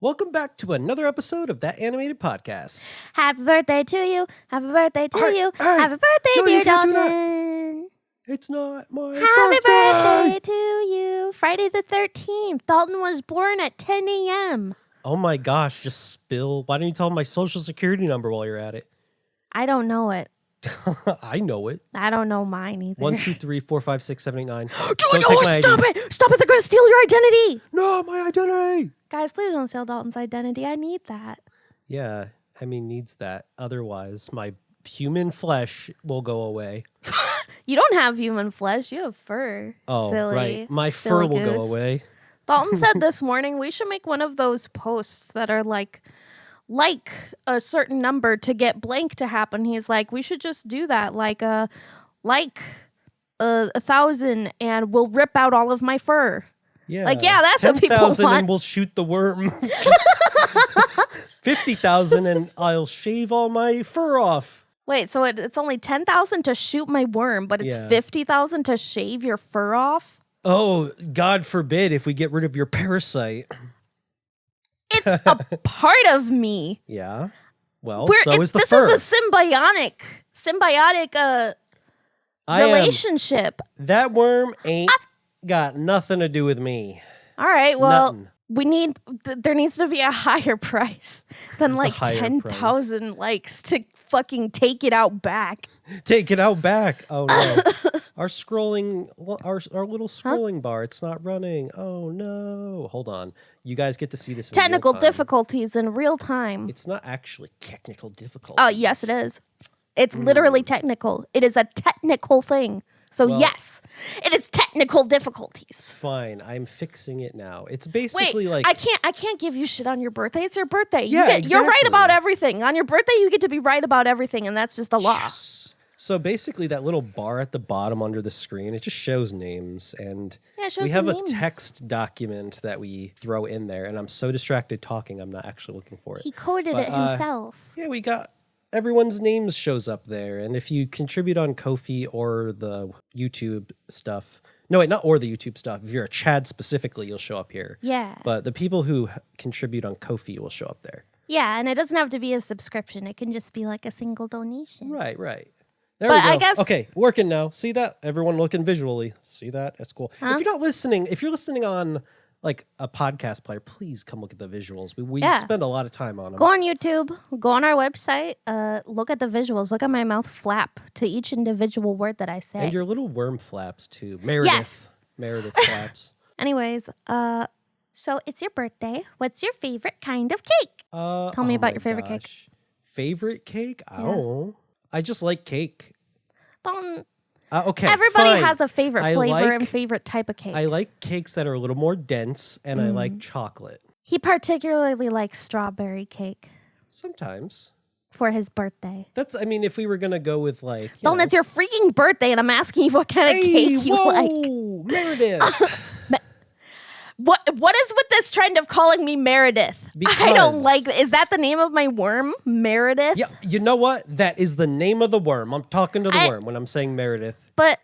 Welcome back to another episode of That Animated Podcast. Happy birthday to you. Happy birthday to you. Happy birthday, dear Dalton. It's not my Happy birthday to you. Friday the 13th. Dalton was born at 10 a.m. Oh my gosh, just spill. Why don't you tell them my social security number while you're at it? I don't know it. I know it. I don't know mine either. 1, 2, 3, 4, 5, 6, 7, 8, 9. Stop it. Stop it. They're going to steal your identity. No, my identity. Guys, please don't steal Dalton's identity. I need that. Yeah, needs that. Otherwise, my human flesh will go away. You don't have human flesh. You have fur. Oh, silly, right. My fur will go away. Dalton said this morning we should make one of those posts that are like a certain number to get blank to happen. He's like, we should just do that, like 1,000, and we'll rip out all of my fur. Yeah, that's what people want. 10,000 and we'll shoot the worm. 50,000 and I'll shave all my fur off. Wait, so it's only 10,000 to shoot my worm, but it's 50,000 to shave your fur off? Oh, God forbid if we get rid of your parasite. It's a part of me. Yeah. Well, so is the this fur. This is a symbiotic relationship. That worm ain't got nothing to do with me. All right, well, nothing. There needs to be a higher price than like 10,000 likes to fucking take it out back. Take it out back. Oh no. Our little scrolling bar, it's not running. Oh no. Hold on. You guys get to see this in technical real time. Difficulties in real time. It's not actually technical difficulty. Oh, yes it is. It's literally technical. It is a technical thing. So yes, it is technical difficulties. Fine, I'm fixing it now. It's basically like I can't give you shit on your birthday. It's your birthday. Yeah, You're right about everything. On your birthday, you get to be right about everything, and that's just the law. Yes. So basically, that little bar at the bottom under the screen, it just shows names, and we have a text document that we throw in there. And I'm so distracted talking, I'm not actually looking for it. He coded it himself. Yeah, we got. Everyone's names shows up there, and if you contribute on Ko-fi or the YouTube stuff, not the YouTube stuff. If you're a Chad specifically, you'll show up here. Yeah. But the people who contribute on Ko-fi will show up there. Yeah, and it doesn't have to be a subscription. It can just be like a single donation. Right. There we go. I guess working now. See that? Everyone looking visually. See that? That's cool. Huh? If you're listening on like a podcast player, please come look at the visuals. We spend a lot of time on them. Go on YouTube, go on our website, look at the visuals. Look at my mouth flap to each individual word that I say. And your little worm flaps too. Meredith. Yes. Meredith flaps. Anyways, so it's your birthday. What's your favorite kind of cake? Tell me about your favorite cake. Favorite cake? I don't know. I just like cake. Okay. Everybody has a favorite flavor and favorite type of cake. I like cakes that are a little more dense, and I like chocolate. He particularly likes strawberry cake. Sometimes. For his birthday. If we were going to go with like... Dalton, it's your freaking birthday, and I'm asking you what kind of cake you like. Meredith. What is with this trend of calling me Meredith? Because I don't like it. Is that the name of my worm, Meredith? Yeah, you know what? That is the name of the worm. I'm talking to the worm when I'm saying Meredith. But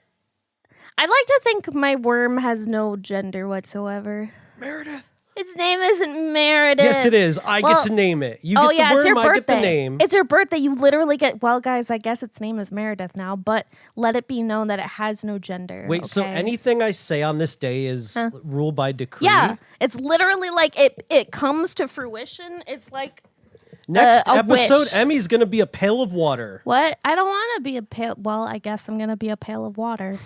I like to think my worm has no gender whatsoever. Meredith. Its name isn't Meredith. Yes, it is. I get to name it. You get the worm, it's your birthday. I get the name. It's your birthday. You literally get... Well, guys, I guess its name is Meredith now, but let it be known that it has no gender. Wait, so anything I say on this day is ruled by decree? Yeah. It's literally like it comes to fruition. It's like... Next episode, Emmy's going to be a pail of water. What? I don't want to be a pail. Well, I guess I'm going to be a pail of water.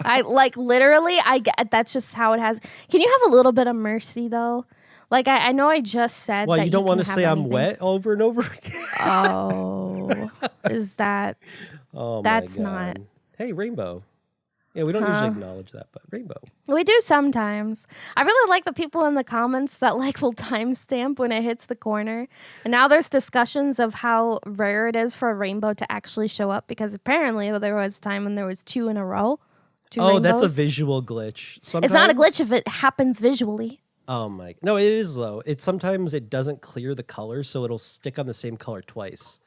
That's just how it has. Can you have a little bit of mercy, though? Like, I know I just said that you don't want to say I'm wet over and over again? Oh, is that? Oh, that's my God. not. Hey, rainbow. Yeah, we don't usually acknowledge that, but rainbow. We do sometimes. I really like the people in the comments that will timestamp when it hits the corner. And now there's discussions of how rare it is for a rainbow to actually show up, because apparently there was time when there was 2 in a row. 2 rainbows. That's a visual glitch. Sometimes, it's not a glitch if it happens visually. Oh my! No, it is though. Sometimes it doesn't clear the color, so it'll stick on the same color twice.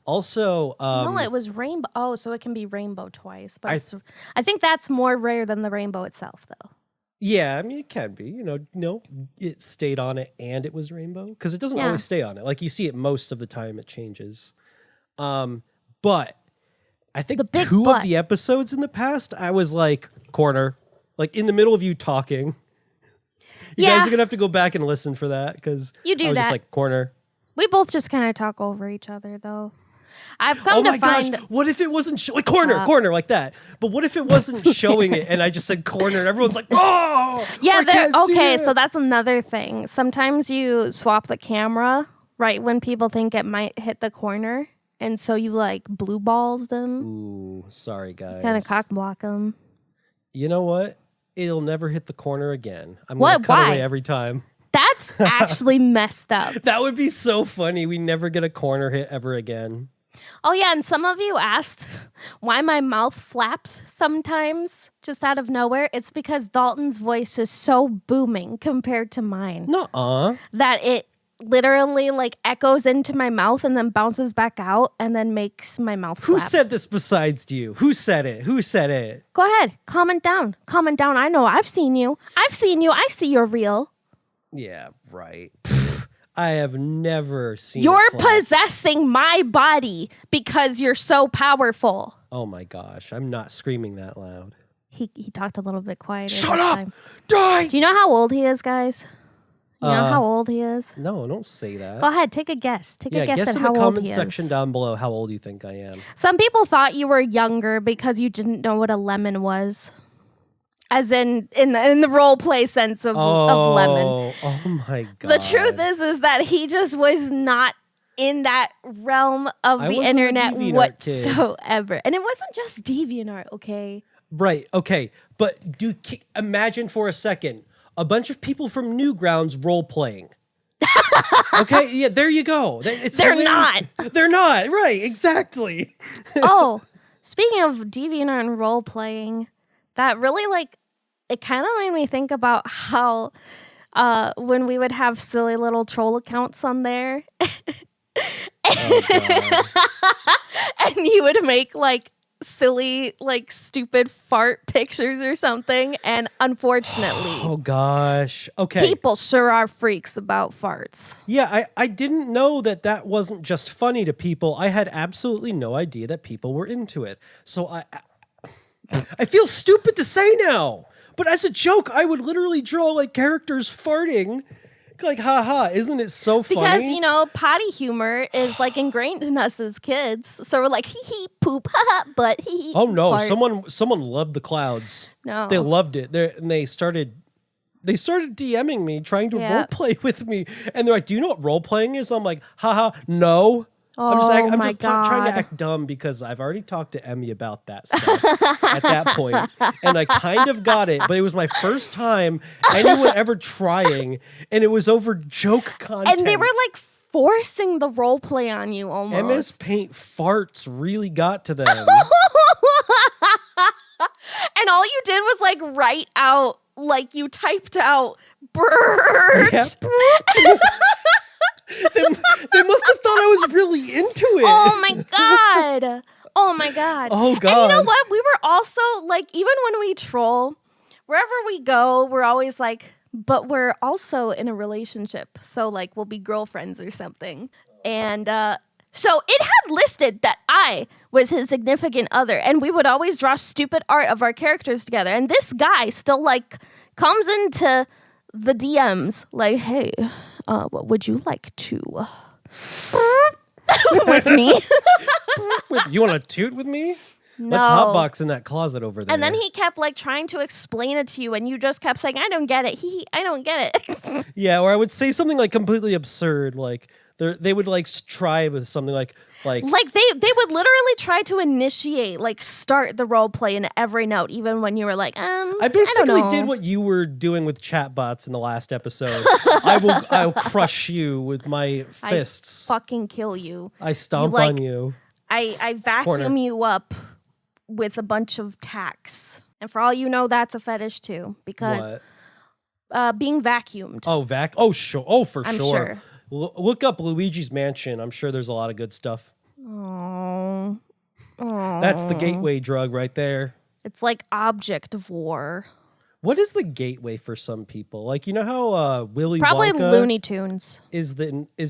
Also, no, it was rainbow. Oh, so it can be rainbow twice, but I think that's more rare than the rainbow itself, though. Yeah, I mean, it can be, it stayed on it and it was rainbow because it doesn't always stay on it. Like you see it most of the time, it changes. But I think two of the episodes in the past, I was like corner, like in the middle of you talking. You guys are going to have to go back and listen for that because I was just like corner. We both just kind of talk over each other though. I've come to find. Gosh, what if it wasn't like corner like that? But what if it wasn't showing it and I just said corner and everyone's like, oh, yeah. Okay, so that's another thing. Sometimes you swap the camera right when people think it might hit the corner, and so you like blue balls them. Ooh, sorry guys. Kind of cock block them. You know what? It'll never hit the corner again. I'm gonna cut away every time. That's actually messed up. That would be so funny. We never get a corner hit ever again. Oh, yeah, and some of you asked why my mouth flaps sometimes just out of nowhere. It's because Dalton's voice is so booming compared to mine. Nuh-uh. That it literally like echoes into my mouth and then bounces back out and then makes my mouth flap. Who said this besides you? Who said it? Go ahead. Comment down. I know. I've seen you. I see you're real. Yeah, right. I have never seen. You're possessing my body because you're so powerful. Oh my gosh, I'm not screaming that loud. He talked a little bit quieter. Shut up! Time. Die! Do you know how old he is, guys? You know how old he is? No, don't say that. Go ahead, take a guess. Guess in at how old he is. Guess in the comment section down below how old you think I am. Some people thought you were younger because you didn't know what a lemon was. As in the role play sense of lemon. Oh my god. The truth is that he just was not in that realm of the internet whatsoever. And it wasn't just DeviantArt, okay? Right, okay. But imagine for a second a bunch of people from Newgrounds role playing. Okay, yeah, there you go. They're not. They're not, right, exactly. Oh, speaking of DeviantArt and role playing, that really it kind of made me think about how when we would have silly little troll accounts on there and you would make silly stupid fart pictures or something, and unfortunately oh gosh, okay, people sure are freaks about farts. Yeah, I didn't know that wasn't just funny to people. I had absolutely no idea that people were into it. So I feel stupid to say now. But as a joke, I would literally draw characters farting. Haha, isn't it so funny? Because, potty humor is ingrained in us as kids. So we're like, hee hee, poop, haha, but hee hee. Oh no, fart. someone loved the clouds. No. They loved it. They started DMing me, trying to role play with me. And they're like, do you know what role playing is? I'm like, haha, no. I'm just trying to act dumb because I've already talked to Emmy about that stuff at that point, and I kind of got it, but it was my first time anyone ever trying, and it was over joke content. And they were forcing the role play on you almost. MS Paint farts really got to them. And all you did was write out, you typed out birds. Yep. They must have thought I was really into it. Oh my god. Oh my god. Oh god. And you know what? We were also even when we troll, wherever we go, we're always but we're also in a relationship. So we'll be girlfriends or something. And so it had listed that I was his significant other, and we would always draw stupid art of our characters together. And this guy still comes into the DMs hey, what would you like to with me? You want to toot with me? No. Let's hotbox in that closet over there. And then he kept trying to explain it to you, and you just kept saying, I don't get it. I don't get it. Yeah, or I would say something completely absurd, they would try with something like they would literally try to initiate start the role play in every note, even when you were I basically did what you were doing with chatbots in the last episode. I'll crush you with my fists. I fucking kill you. I stomp on you. I vacuum you up with a bunch of tacks. And for all you know, that's a fetish too, because being vacuumed. Oh, sure. Oh, for I'm sure. Look up Luigi's Mansion. I'm sure there's a lot of good stuff. Oh. That's the gateway drug right there. It's object of war. What is the gateway for some people? Like, you know how Willy Probably Wonka Looney Tunes is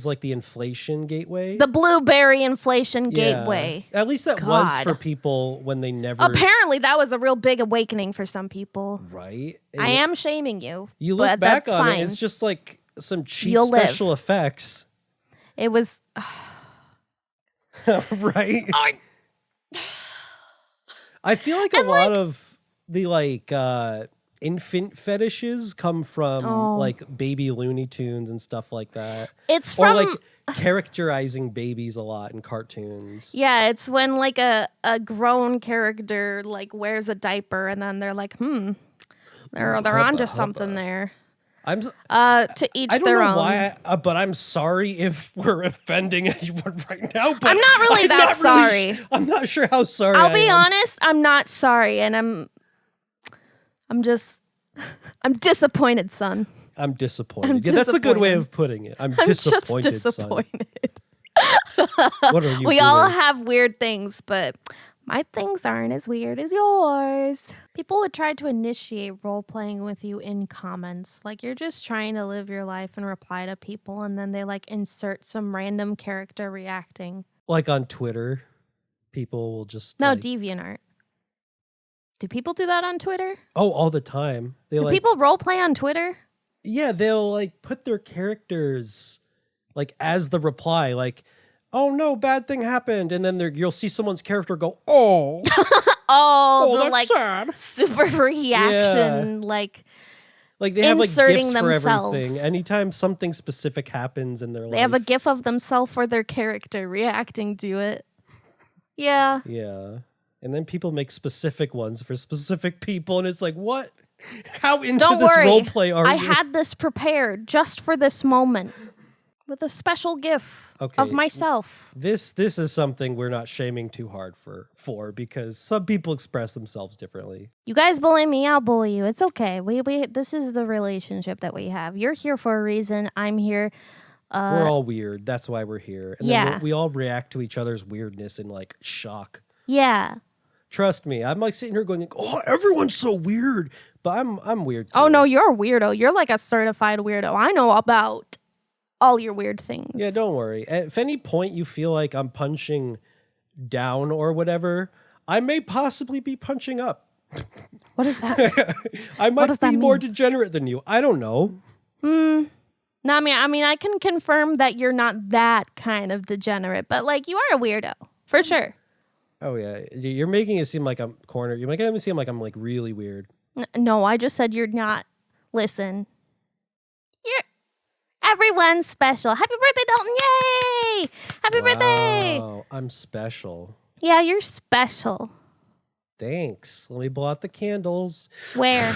like the inflation gateway? The blueberry inflation gateway. At least that was for people when they never... Apparently, that was a real big awakening for some people. Right? I am shaming you. You look back on it, it's just like some cheap special effects. It was... Right? I feel like a lot of the like infant fetishes come from like baby Looney Tunes and stuff like that. It's from... Or like characterizing babies a lot in cartoons. Yeah, it's when like a grown character like wears a diaper and then they're like, they're onto something there. To each their own. I don't know why, but I'm sorry if we're offending anyone right now. But I'm not really that sorry. I'm not sure how sorry I'll be honest, I'm not sorry, and I'm disappointed, son. I'm disappointed. That's a good way of putting it. I'm disappointed, just disappointed. What are you We doing? all have weird things, but my things aren't as weird as yours. People would try to initiate role-playing with you in comments. Like, you're just trying to live your life and reply to people, and then they, like, insert some random character reacting. Like on Twitter, people will just... No, DeviantArt. Do people do that on Twitter? Oh, all the time. Do people role-play on Twitter? Yeah, they'll, like, put their characters, like, as the reply, like... Oh no, bad thing happened, and then you'll see someone's character go, "Oh, that's like sad." Super reaction, like they have like gifs themselves. for everything. Anytime something specific happens in their life, they have a gif of themselves or their character reacting to it. Yeah, and then people make specific ones for specific people, and it's like, what? How into Don't this worry. role play are you? I had this prepared just for this moment. With a special gif of myself. This is something we're not shaming too hard for because some people express themselves differently. You guys bully me, I'll bully you. It's okay. We this is the relationship that we have. You're here for a reason. I'm here. We're all weird. That's why we're here. And then we all react to each other's weirdness in like shock. Yeah. Trust me. I'm like sitting here going, like, oh, everyone's so weird. But I'm weird too. Oh no, you're a weirdo. You're like a certified weirdo. I know about all your weird things. Yeah, don't worry. If any point you feel like I'm punching down or whatever, I may possibly be punching up. What is that? I might be more degenerate than you. I don't know. No, I mean, I can confirm that you're not that kind of degenerate, but like you are a weirdo for sure. Oh yeah, you're making it seem like I'm cornered. You're making it seem like I'm like really weird. No, I just said you're not. Listen. Everyone's special. Happy birthday, Dalton. Yay! Happy birthday. Wow, I'm special. Yeah, you're special. Thanks. Let me blow out the candles. Where?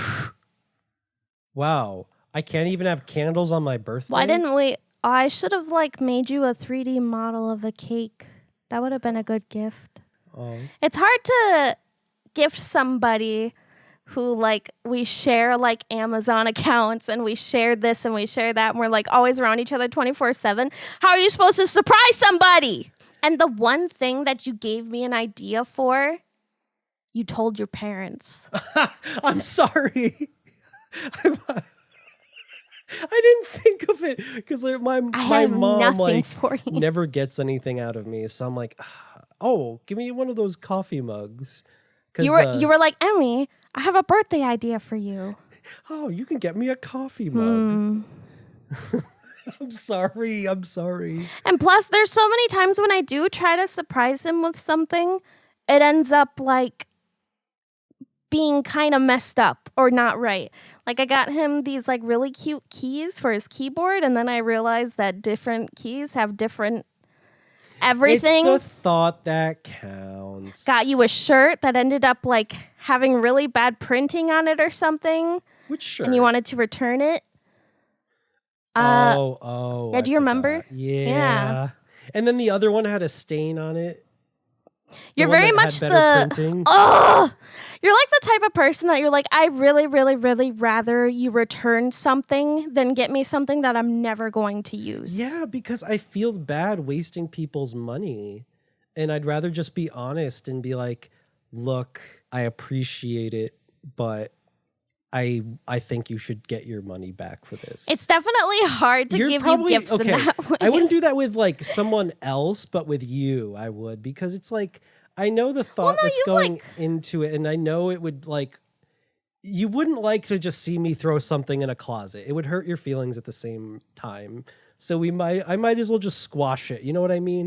Wow. I can't even have candles on my birthday? Why didn't we? I should have like made you a 3D model of a cake. That would have been a good gift. Oh. It's hard to gift somebody who like we share like Amazon accounts and we share this and we share that and we're like always around each other 24/7. How are you supposed to surprise somebody? And the one thing that you gave me an idea for, you told your parents. I'm sorry. I didn't think of it because like, my mom like never gets anything out of me. So I'm like, oh, give me one of those coffee mugs. You were like, Emmy, I have a birthday idea for you. Oh, you can get me a coffee mug. I'm sorry. And plus, there's so many times when I do try to surprise him with something, it ends up like being kind of messed up or not right. Like I got him these like really cute keys for his keyboard, and then I realized that different keys have different everything. It's the thought that counts. Got you a shirt that ended up like having really bad printing on it or something. Which shirt? And you wanted to return it. Yeah, do you remember? Yeah. And then the other one had a stain on it. You're very much you're like the type of person that you're like, I really, really, really rather you return something than get me something that I'm never going to use. Yeah, because I feel bad wasting people's money. And I'd rather just be honest and be like, look, I appreciate it, but I think you should get your money back for this. It's definitely hard to give you gifts in that way. I wouldn't do that with like someone else, but with you, I would, because it's like I know the thought that's going into it, and I know it would like. You wouldn't like to just see me throw something in a closet. It would hurt your feelings at the same time. So I might as well just squash it. You know what I mean?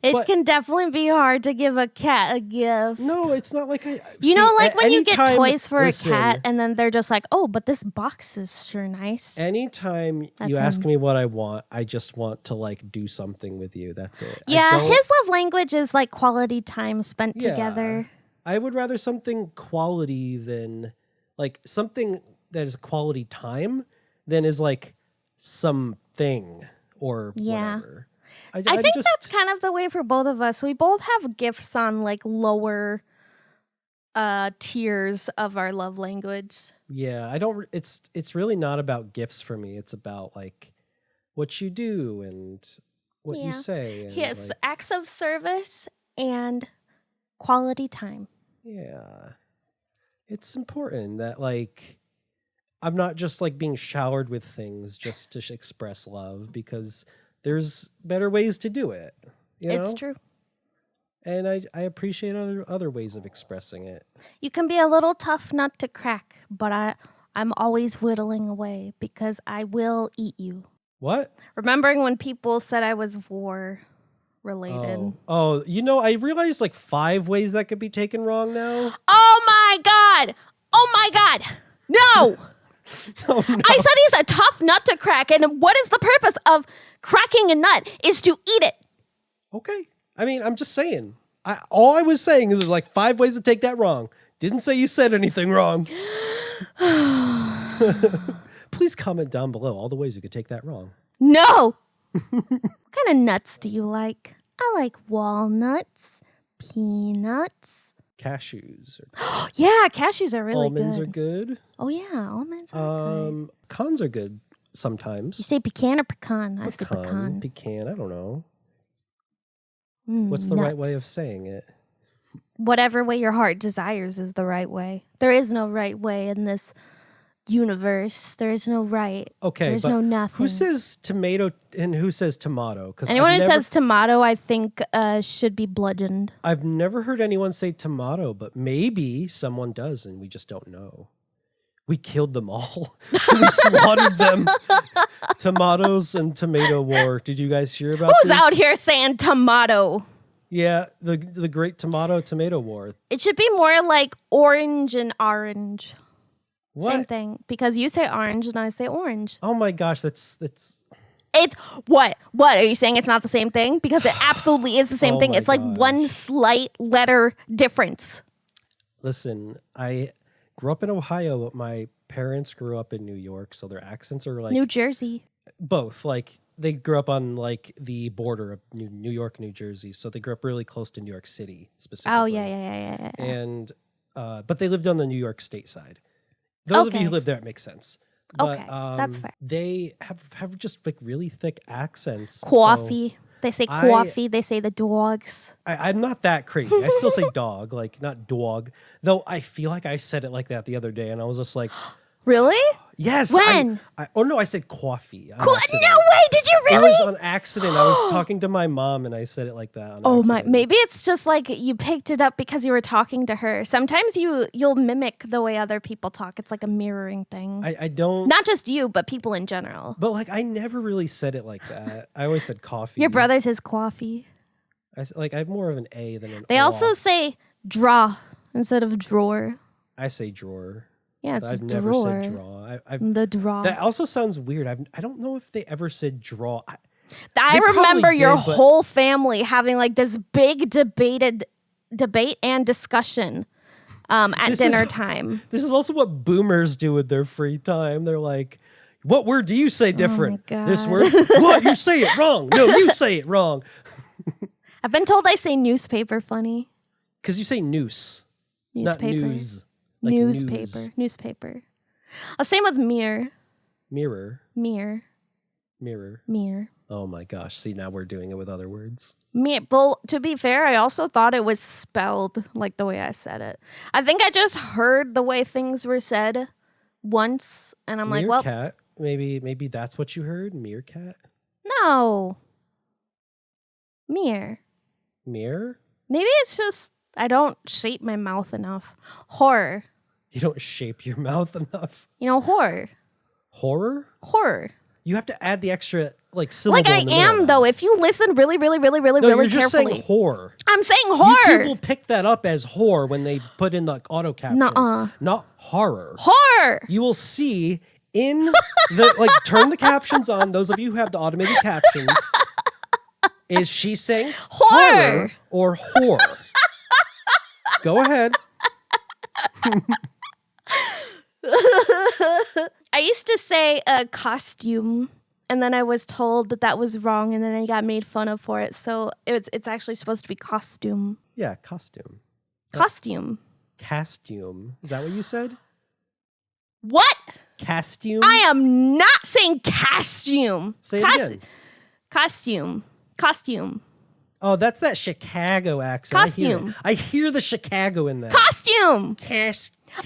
It can definitely be hard to give a cat a gift. No, it's not like when you get toys for a cat and then they're just like, oh, but this box is sure nice. Anytime you ask me what I want, I just want to like do something with you. That's it. Yeah, his love language is like quality time spent together. I would rather something quality than like something that is quality time than is like something or whatever. I think that's kind of the way for both of us. We both have gifts on like lower tiers of our love language. Yeah, I don't. It's really not about gifts for me. It's about like what you do and what you say. And yes, like, acts of service and quality time. Yeah, it's important that like I'm not just like being showered with things just to express love, because there's better ways to do it. It's true. And I appreciate other ways of expressing it. You can be a little tough nut to crack, but I'm always whittling away because I will eat you. What? Remembering when people said I was war related. Oh, I realized like 5 ways that could be taken wrong now. Oh my God. No. Oh, no. I said he's a tough nut to crack, and what is the purpose of cracking a nut is to eat it. Okay. I mean, I'm just saying. All I was saying is there's like 5 ways to take that wrong. Didn't say you said anything wrong. Please comment down below all the ways you could take that wrong. No. What kind of nuts do you like? I like walnuts, peanuts. Cashews. Yeah, cashews are really almonds good. Almonds are good. Oh, yeah, almonds are good. Pecans are good sometimes. You say pecan or pecan? I say pecan. Pecan, I don't know. What's the right way of saying it? Whatever way your heart desires is the right way. There is no right way in this universe. There is no right. Okay, there's no nothing. Who says tomato and who says tomato? Because anyone who says tomato, I think, should be bludgeoned. I've never heard anyone say tomato, but maybe someone does, and we just don't know. We killed them all. We slaughtered them. Tomatoes and tomato war. Did you guys hear about Who's out here saying tomato? Yeah, the great tomato war. It should be more like orange and orange. What? Same thing, because you say orange and I say orange. Oh my gosh, that's... It's what? What? Are you saying it's not the same thing? Because it absolutely is the same thing. It's like one slight letter difference. Listen, I grew up in Ohio, but my parents grew up in New York, so their accents are like... New Jersey. Both. Like, they grew up on like the border of New York, New Jersey, so they grew up really close to New York City, specifically. Oh, yeah. And, but they lived on the New York State side. Those of you who live there, it makes sense. But, okay, that's fair. They have just like really thick accents. Coffee. So they say coffee. They say the dogs. I'm not that crazy. I still say dog, like not dog. Though I feel like I said it like that the other day, and I was just like... Really? Yes. When? I said coffee. No way! Did you really? It was on accident. I was talking to my mom and I said it like that. On accident. Maybe it's just like you picked it up because you were talking to her. Sometimes you'll mimic the way other people talk. It's like a mirroring thing. I don't. Not just you, but people in general. But like I never really said it like that. I always said coffee. Your brother says coffee. I have more of an A than an O. They also say draw instead of drawer. I say drawer. Yeah, it's I've drawer. never said draw. The draw. That also sounds weird. I don't know if they ever said draw. I remember your whole family having like this big debate and discussion at dinner time. This is also what boomers do with their free time. They're like, what word do you say different? Oh my God. This word? What? You say it wrong. No, you say it wrong. I've been told I say newspaper funny. Because you say noose. Newspaper. Not news. Like newspaper. Newspaper. Same with mirror. Mirror. Mirror. Mirror. Mirror. Oh my gosh. See, now we're doing it with other words. Well, to be fair, I also thought it was spelled like the way I said it. I think I just heard the way things were said once, and I'm like, well... Meerkat. Maybe that's what you heard? Meerkat? No. Mirror. Mirror? Maybe it's just I don't shape my mouth enough. Horror. You don't shape your mouth enough? Horror. Horror? Horror. You have to add the extra syllable. Like I am though. If you listen really you're just carefully. Saying whore. I'm saying horror. YouTube will pick that up as whore when they put in the auto captions. Nuh-uh. Not horror. Horror. You will see in the turn the captions on. Those of you who have the automated captions. Is she saying horror or whore? Go ahead. I used to say costume, and then I was told that was wrong, and then I got made fun of for it. So it's actually supposed to be costume. Yeah, costume. Costume. Costume. Is that what you said? What? Costume? I am not saying costume. Say it again. Costume. Oh, that's that Chicago accent. Costume. I hear the Chicago in that. Costume.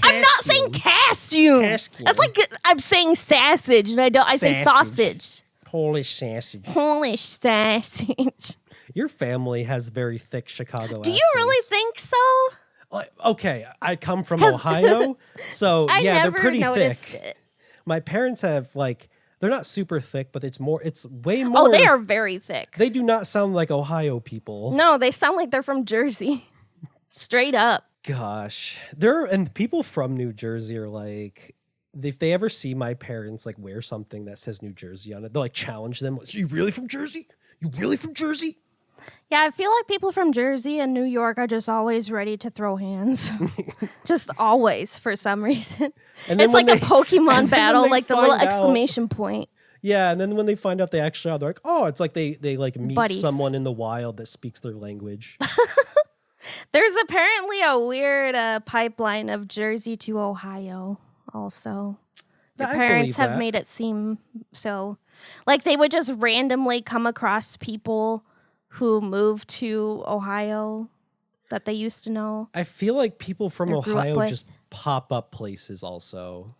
I'm not saying costume. That's like I'm saying sausage, and I say sausage. Polish sausage. Polish sausage. Your family has very thick Chicago accents. Do you really think so? Okay, I come from Ohio, so yeah, they're pretty thick. It. My parents have they're not super thick, but it's way more. Oh, they are very thick. They do not sound like Ohio people. No, they sound like they're from Jersey. Straight up. Gosh. And people from New Jersey are like, if they ever see my parents wear something that says New Jersey on it, they'll challenge them. You really from Jersey? You really from Jersey? Yeah, I feel like people from Jersey and New York are just always ready to throw hands. Just always, for some reason. And it's like a Pokemon battle, like the little exclamation point. Yeah, and then when they find out they actually are, they're like, oh, it's like they meet buddies. Someone in the wild that speaks their language. There's apparently a weird pipeline of Jersey to Ohio also. Their parents have made it seem so. They would just randomly come across people who moved to Ohio that they used to know. I feel like people from Ohio just pop up places also.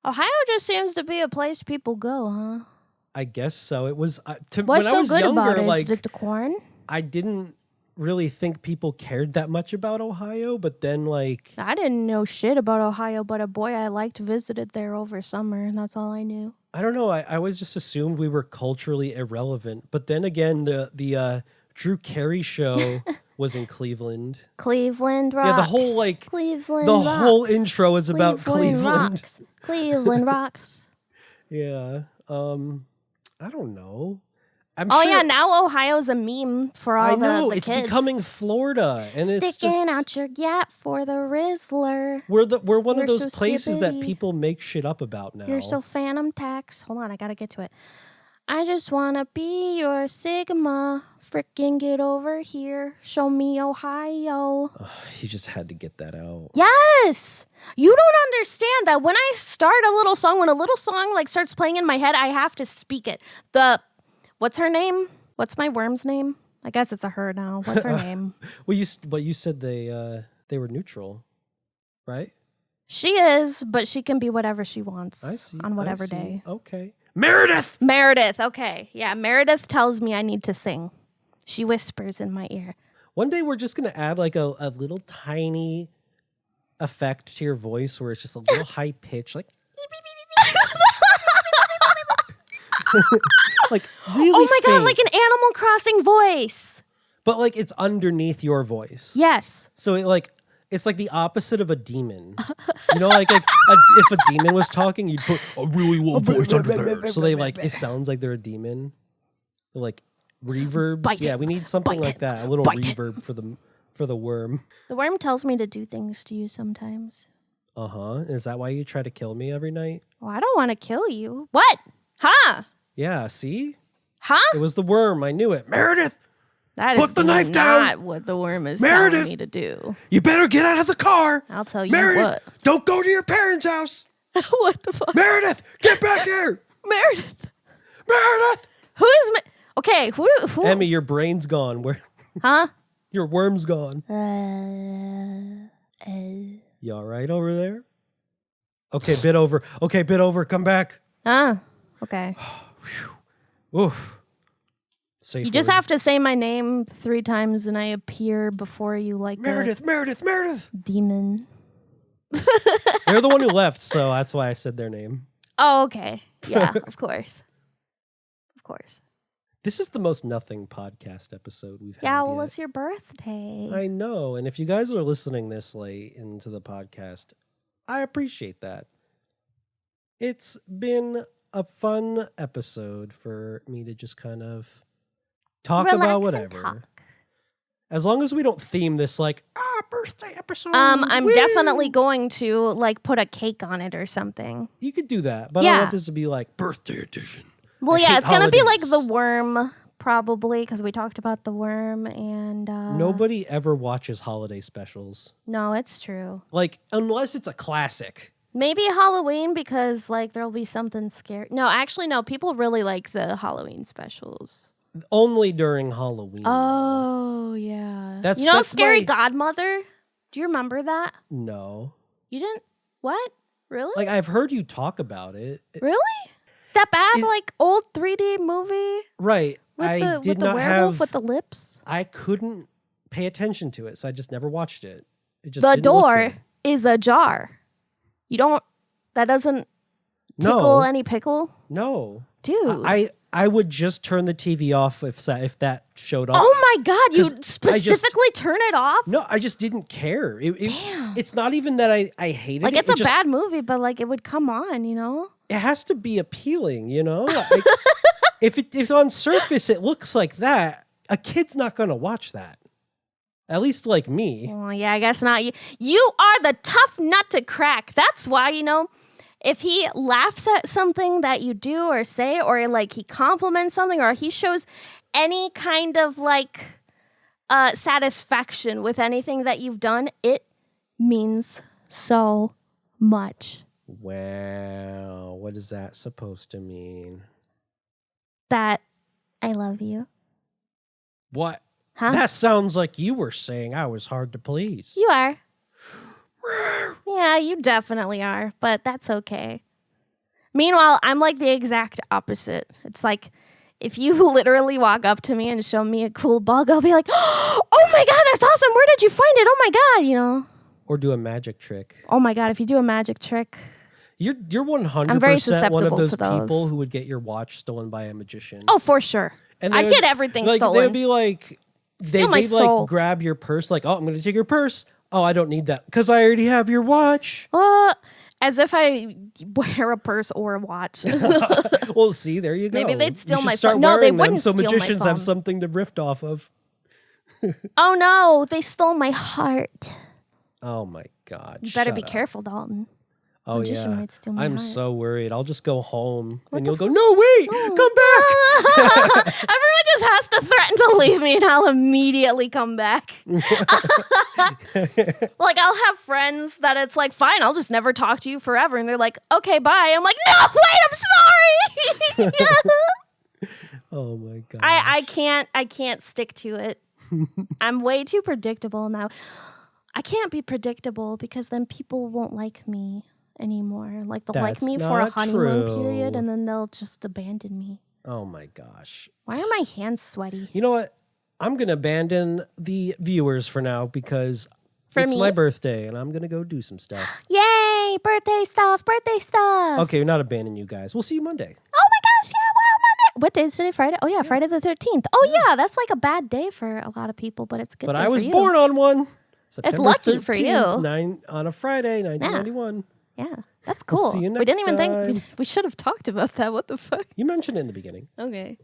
Ohio just seems to be a place people go, huh? I guess so. It was when I was younger, is it the corn? I didn't really think people cared that much about Ohio, but then I didn't know shit about Ohio, but a boy I liked visited there over summer, and that's all I knew. I don't know. I always just assumed we were culturally irrelevant, but then again, the Drew Carey show was in Cleveland. Cleveland rocks. Yeah, the whole Cleveland the rocks. whole intro is about Cleveland. Rocks. Cleveland rocks. Yeah. I don't know. Yeah, now Ohio's a meme for all the it's kids. becoming Florida, and it's just out your gap for the Rizzler. We're one of those places that people make shit up about now. You're so phantom tax. Hold on, I gotta get to it. I just wanna be your Sigma. Frickin' get over here. Show me Ohio. You just had to get that out. Yes! You don't understand that when I start a little song, when a little song starts playing in my head, I have to speak it. What's her name? What's my worm's name? I guess it's a her now. What's her name? Well, you said they were neutral, right? She is, but she can be whatever she wants. I see. On whatever day. Okay. Meredith! Okay. Yeah, Meredith tells me I need to sing. She whispers in my ear. One day we're just going to add a little tiny effect to your voice where it's just a little high pitch, really oh my faint. God, like an Animal Crossing voice. But it's underneath your voice. Yes. So it's like the opposite of a demon. You know, if a demon was talking, you'd put a really low voice under there. So it sounds like they're a demon. They're reverbs. Yeah, we need something like that. A little reverb for the worm. The worm tells me to do things to you sometimes. Uh-huh. Is that why you try to kill me every night? Well, I don't want to kill you. What? Huh? Yeah, see? Huh? It was the worm. I knew it. Meredith! That Put is the knife down! Not what the worm is Meredith! telling me to do. You better get out of the car! I'll tell you Meredith, what. Don't go to your parents' house! What the fuck? Meredith! Get back here! Meredith! Meredith! Who is... Okay, who... Emmy, your brain's gone. Where? Huh? Your worm's gone. You all right over there? Okay, bit over. Okay, bit over. Come back. Okay. Oof. Safe You just word. have to say my name 3 times and I appear before you like Meredith, Meredith, Meredith. Demon. They're the one who left, so that's why I said their name. Oh, okay. Yeah, of course. Of course. This is the most nothing podcast episode we've had. Yeah, well, yet. it's your birthday. I know. And if you guys are listening this late into the podcast, I appreciate that. It's been a fun episode for me to just kind of talk about whatever. Talk. As long as we don't theme this like, birthday episode. I'm woo! definitely going to like put a cake on it or something. You could do that, but I want this to be like birthday edition. Well, yeah, it's going to be like the worm, probably, because we talked about the worm and... Nobody ever watches holiday specials. No, it's true. Like, unless it's a classic. Maybe Halloween, because, like, there'll be something scary. No, actually, no, people really like the Halloween specials. Only during Halloween. Oh, yeah. That's Scary Godmother? Do you remember that? No. You didn't? What? Really? Like, I've heard you talk about it. Really? That bad, like, old 3D movie? Right. With the werewolf with the lips? I couldn't pay attention to it, so I just never watched it. It just the didn't look door good. is ajar. You don't... That doesn't tickle any pickle? No. Dude. I would just turn the TV off if that showed up. Oh my God, you specifically turn it off? No, I just didn't care. Damn. It's not even that I hated like, it. It's a bad movie, but like it would come on, you know? It has to be appealing, you know? Like, if on surface it looks like that, a kid's not going to watch that. At least like me. Well, yeah, I guess not. You are the tough nut to crack. That's why, if he laughs at something that you do or say, or like he compliments something, or he shows any kind of like satisfaction with anything that you've done, it means so much. Wow. What is that supposed to mean? That I love you. What? Huh? That sounds like you were saying I was hard to please. You are. Yeah, you definitely are, but that's okay. Meanwhile, I'm like the exact opposite. It's like if you literally walk up to me and show me a cool bug, I'll be like, oh my God, that's awesome. Where did you find it? Oh my God, Or do a magic trick. Oh my God, if you do a magic trick. You're 100% I'm very susceptible one of those to those people who would get your watch stolen by a magician. Oh, for sure. And I'd get everything stolen. They'd be like, they'd like grab your purse, like, oh, I'm going to take your purse. Oh, I don't need that because I already have your watch. As if I wear a purse or a watch. Well, see, there you go. Maybe they'd steal my phone. No, they them wouldn't so steal my magicians phone. have something to riff off of. Oh no, they stole my heart. Oh my God. You better be careful, Dalton. Oh Magician yeah. might steal my heart. So worried. I'll just go home and you'll go, no, wait, come back. Everyone just has to threaten to leave me and I'll immediately come back. Like I'll have friends that it's like, fine, I'll just never talk to you forever. And they're like, okay, bye. I'm like, no, wait, I'm sorry. Oh my God. I can't stick to it. I'm way too predictable now. I can't be predictable because then people won't like me anymore. Like they'll like me for a honeymoon period and then they'll just abandon me. Oh my gosh. Why are my hands sweaty? You know what? I'm going to abandon the viewers for now because it's my birthday and I'm going to go do some stuff. Yay! Birthday stuff! Okay, we're not abandoning you guys. We'll see you Monday. Oh my gosh, yeah, wow, Monday. What day is today? Friday? Oh yeah, Friday the 13th. Oh yeah, that's like a bad day for a lot of people, but it's a good day for you. But I was born on one. It's lucky 13th, for you. On a Friday, 1991. Yeah, that's cool. We'll see you next we didn't even time. think we should have talked about that. What the fuck? You mentioned it in the beginning. Okay.